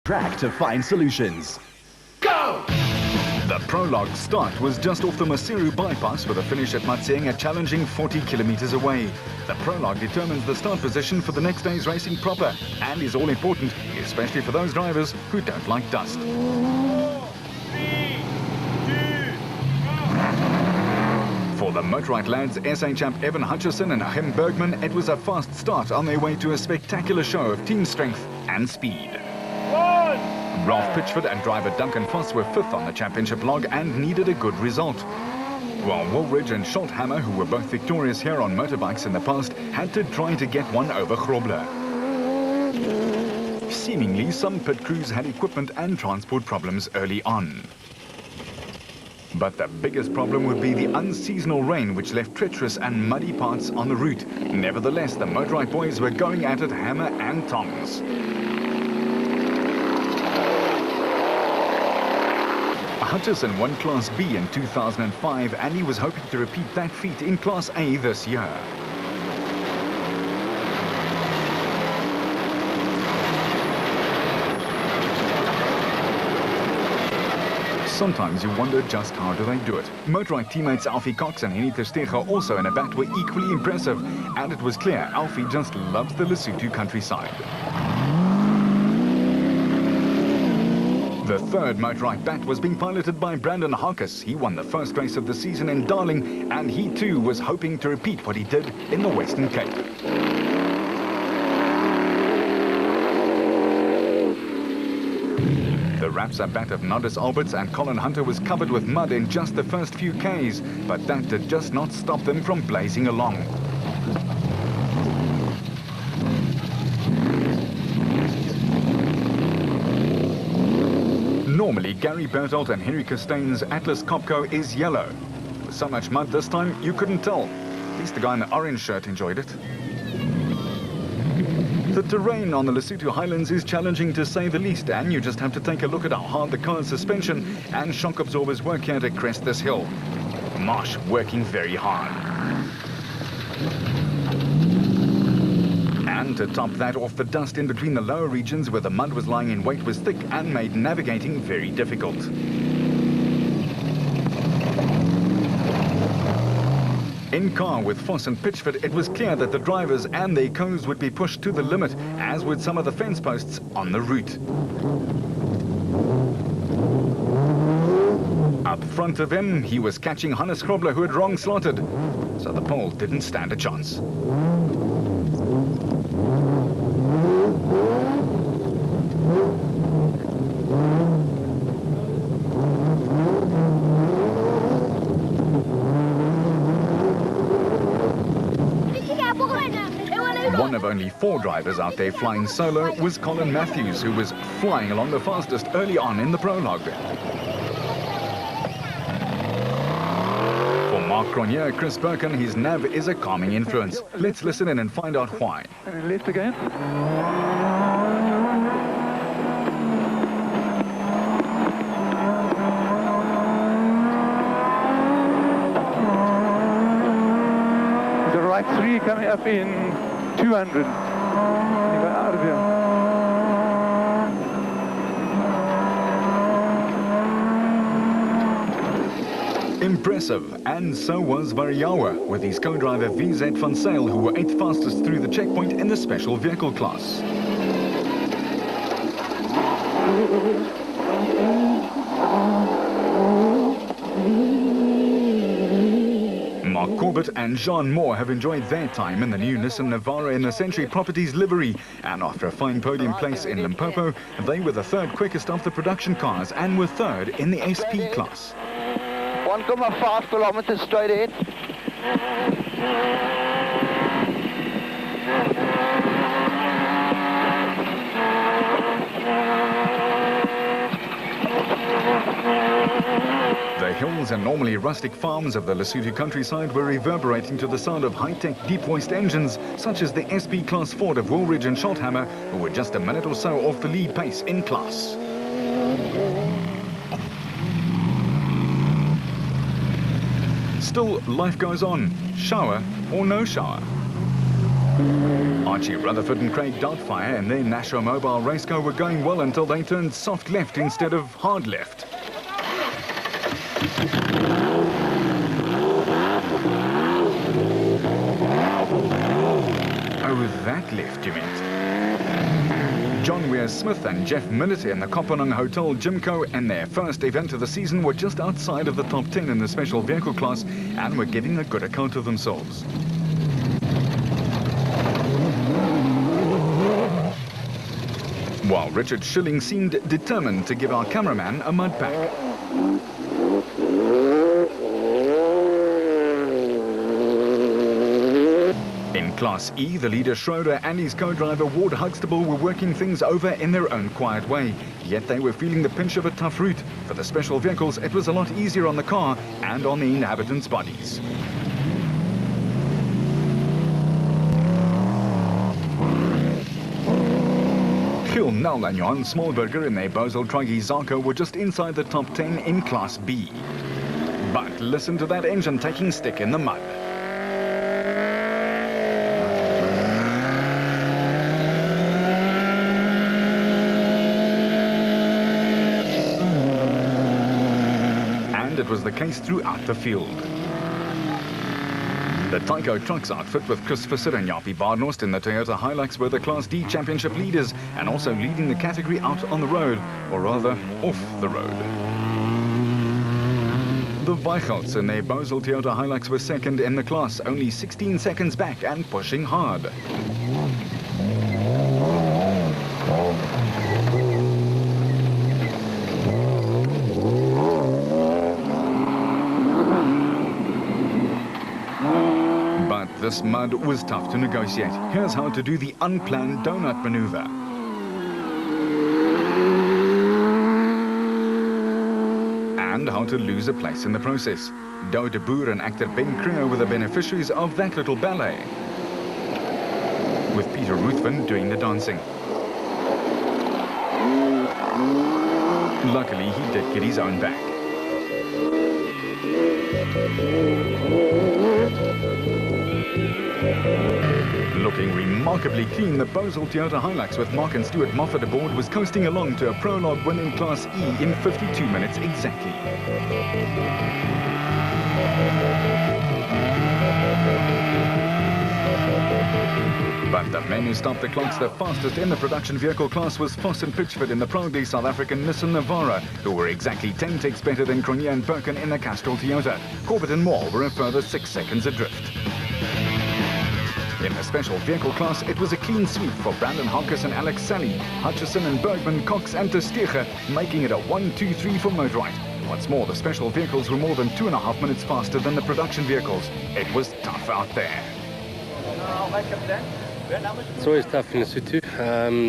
track to find solutions. Go! The prologue start was just off the Masiru bypass with a finish at Matseng, a challenging 40 kilometers away. The prologue determines the start position for the next day's racing proper and is all important, especially for those drivers who don't like dust. 4, 3, 2, For the Motorite lads, SA champ Evan Hutchison and Achim Bergman, it was a fast start on their way to a spectacular show of team strength and speed. 1. Ralph Pitchford and driver Duncan Foss were fifth on the championship log and needed a good result. While Woolridge and Schulthammer, who were both victorious here on motorbikes in the past, had to try to get one over Grobler. Seemingly, some pit crews had equipment and transport problems early on. But the biggest problem would be the unseasonal rain, which left treacherous and muddy parts on the route. Nevertheless, the Motorite boys were going at it hammer and tongs. Hutchison won Class B in 2005 and he was hoping to repeat that feat in Class A this year. Sometimes you wonder just how do they do it. Motorite teammates Alfie Cox and Henny Terstegen, also in a bat, were equally impressive, and it was clear Alfie just loves the Lesotho countryside. The third Motorite bat was being piloted by Brandon Harkis. He won the first race of the season in Darling, and he too was hoping to repeat what he did in the Western Cape. The Rapsa bat of Nodis Alberts and Colin Hunter was covered with mud in just the first few Ks, but that did just not stop them from blazing along. Normally, Gary Bertolt and Henry Castaigne's Atlas Copco is yellow. With so much mud this time, you couldn't tell. At least the guy in the orange shirt enjoyed it. The terrain on the Lesotho Highlands is challenging to say the least, and you just have to take a look at how hard the car's suspension and shock absorbers work here to crest this hill. Marsh working very hard. And to top that off, the dust in between the lower regions where the mud was lying in wait was thick and made navigating very difficult. In car with Foss and Pitchford, it was clear that the drivers and their co's would be pushed to the limit, as would some of the fence posts on the route. Up front of him, he was catching Hannes Grobler, who had wrong slotted, so the pole didn't stand a chance. One of only 4 drivers out there flying solo was Colin Matthews, who was flying along the fastest early on in the prologue. For Mark Cronje, Chris Birkin, his nav is a calming influence. Let's listen in and find out why. And left again. The right 3 coming up in 200. You go out of here. Impressive, and so was Variawa, with his co-driver VZ van Sail, who were 8th fastest through the checkpoint in the special vehicle class. Mark Corbett and Jean Moore have enjoyed their time in the new Nissan Navara in the Century Properties livery, and after a fine podium place in Limpopo, they were the 3rd quickest of the production cars and were 3rd in the SP class. 1.5 kilometers straight ahead. The hills and normally rustic farms of the Lesotho countryside were reverberating to the sound of high-tech deep-voiced engines, such as the SP Class Ford of Woolridge and Schulthammer, who were just a minute or so off the lead pace in class. Still, life goes on, shower or no shower. Archie Rutherford and Craig Doubtfire in their Nashua Mobile race car were going well until they turned soft left instead of hard left. Oh, that left, you meant. John Weir-Smith and Jeff Millett in the Kopanang Hotel Gymco in their first event of the season were just outside of the top 10 in the special vehicle class and were giving a good account of themselves. While Richard Schilling seemed determined to give our cameraman a mud pack. In Class E, the leader Schroeder and his co-driver Ward Huxtable were working things over in their own quiet way. Yet they were feeling the pinch of a tough route. For the special vehicles, it was a lot easier on the car and on the inhabitants' bodies. Gil Nel and Johan Smallberger in their Bozel Truggy Zarko were just inside the top 10 in Class B. But listen to that engine taking stick in the mud. And it was the case throughout the field. The Tyco Trucks outfit with Chris Visser and Jaapie Barnhorst in the Toyota Hilux were the Class D championship leaders and also leading the category out on the road, or rather, off the road. The Weichelts in their Bozel Toyota Hilux were second in the class, only 16 seconds back and pushing hard. This mud was tough to negotiate. Here's how to do the unplanned donut maneuver. And how to lose a place in the process. Douwe de Boer and actor Ben Creo were the beneficiaries of that little ballet, with Peter Ruthven doing the dancing. Luckily, he did get his own back. Looking remarkably clean, the Bozel Toyota Hilux with Mark and Stuart Moffat aboard was coasting along to a prologue win in Class E in 52 minutes exactly. But the men who stopped the clocks the fastest in the production vehicle class was Foss and Pitchford in the proudly South African Nissan Navara, who were exactly 10 ticks better than Cronje and Birkin in the Castrol Toyota. Corbett and Moore were a further 6 seconds adrift. In the special vehicle class, it was a clean sweep for Brandon Harkis and Alex Sally, Hutchison and Bergman, Cox and Tersteege, making it a 1-2-3 for Motorride. What's more, the special vehicles were more than 2.5 minutes faster than the production vehicles. It was tough out there. It's always tough in Lesotho.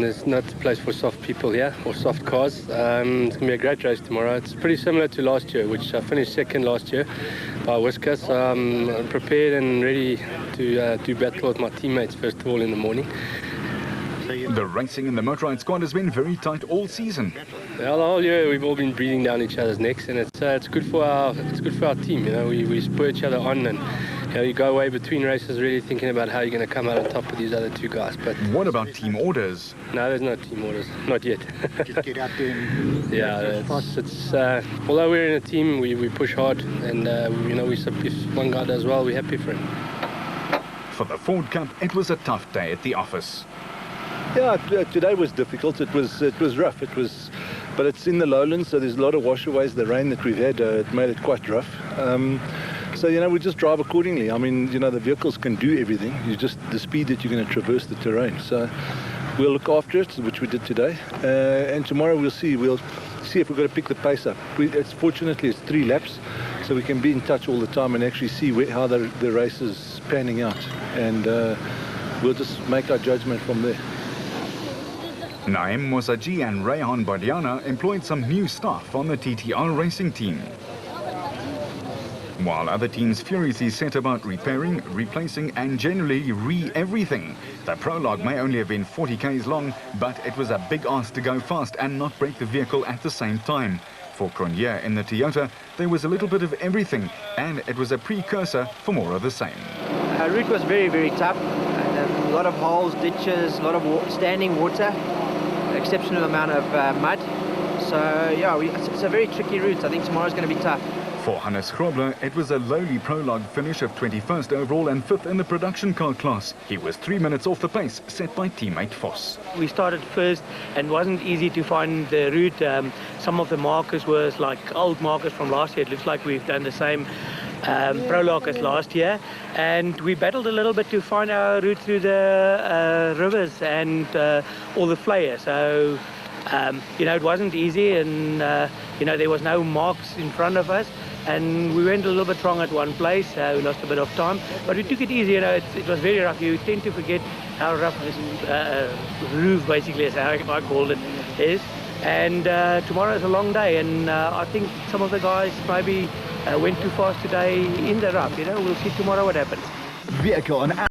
There's not a place for soft people here, or soft cars. It's going to be a great race tomorrow. It's pretty similar to last year, which I finished second last year by whiskers. I'm prepared and ready to do battle with my teammates first of all in the morning. The racing in the Motorride squad has been very tight all season. Well, all year we've all been breathing down each other's necks, and it's good for our team. You know, we spur each other on, and you go away between races really thinking about how you're going to come out on top of these other two guys. But what about team orders? No, there's no team orders, not yet. Just get out there and yeah, it's although we're in a team, we push hard, and if one guy does well, we're happy for him. For the Ford Cup, it was a tough day at the office. Yeah, today was difficult. It was rough. But it's in the lowlands, so there's a lot of washaways. The rain that we've had it made it quite rough. So we just drive accordingly. I mean, the vehicles can do everything. You just the speed that you're going to traverse the terrain. So we'll look after it, which we did today, and tomorrow we'll see. We'll see if we're going to pick the pace up. Fortunately, it's 3 laps, so we can be in touch all the time and actually see how the race is panning out, and we'll just make our judgment from there. Naim Mosaji and Rayhan Badiana employed some new staff on the TTR racing team, while other teams furiously set about repairing, replacing and generally everything. The prologue may only have been 40 k's long, but it was a big ask to go fast and not break the vehicle at the same time. For Cronje in the Toyota, there was a little bit of everything, and it was a precursor for more of the same. Our route was very, very tough, and lot of holes, ditches, a lot of standing water, exceptional amount of mud. So yeah, it's a very tricky route. I think tomorrow's going to be tough. For Hannes Grobler, it was a lowly prologue finish of 21st overall and 5th in the production car class. He was 3 minutes off the pace set by teammate Vos. We started first and it wasn't easy to find the route. Some of the markers were like old markers from last year. It looks like we've done the same prologue as last year, and we battled a little bit to find our route through the rivers and all the flayers. So it wasn't easy, and there was no marks in front of us, and we went a little bit wrong at one place. We lost a bit of time, but we took it easy. It was very rough. You tend to forget how rough this roof, basically, as I called it, is. And tomorrow is a long day, and I think some of the guys maybe went too fast today in the rough. We'll see tomorrow what happens. Vehicle and